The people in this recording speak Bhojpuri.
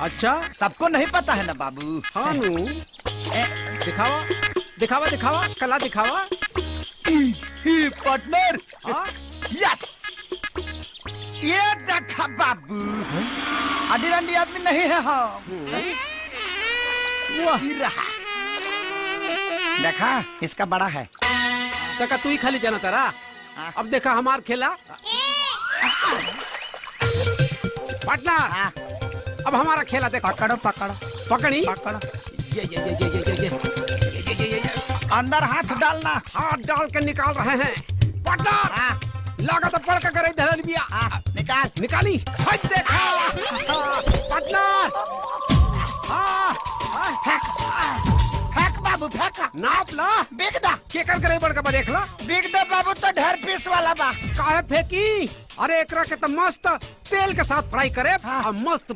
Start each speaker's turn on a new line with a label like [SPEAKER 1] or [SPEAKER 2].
[SPEAKER 1] अच्छा
[SPEAKER 2] सबको नहीं पता है ना बाबू।
[SPEAKER 1] हाँ नु दिखावा दिखावा दिखावा कला दिखावा।
[SPEAKER 2] पार्टनर
[SPEAKER 1] हाँ
[SPEAKER 2] यस, ये देखा बाबू, अडी रंडी आदमी नहीं है हम।
[SPEAKER 1] वाह
[SPEAKER 2] रहा देखा, इसका बड़ा है।
[SPEAKER 1] तका तू ही खाली जाना तारा। अब देखा हमार खेला पार्टनर।
[SPEAKER 2] हाँ,
[SPEAKER 1] अब हमारा खेला देखो।
[SPEAKER 2] पकड़ो पकड़ो
[SPEAKER 1] पकड़ी
[SPEAKER 2] पकड़ो,
[SPEAKER 1] ये
[SPEAKER 2] अंदर हाथ डालना।
[SPEAKER 1] हाथ डाल के निकाल रहे हैं पार्टनर।
[SPEAKER 2] हाँ
[SPEAKER 1] लागत पड़ के करे धरल बिया।
[SPEAKER 2] हाँ, निकाल।
[SPEAKER 1] निकाली हट देखा पार्टनर। हाँ
[SPEAKER 2] फेंक फेंक बाबू, फेंक।
[SPEAKER 1] नाप ला
[SPEAKER 2] बिग दा,
[SPEAKER 1] के कर करे बड़ के देख ला।
[SPEAKER 2] बिग दा बाबू तो ढेर पीस वाला बा।
[SPEAKER 1] काहे फेंकी? अरे एकरा के तो मस्त तेल के साथ फ्राई करे।
[SPEAKER 2] हाँ।
[SPEAKER 1] मस्त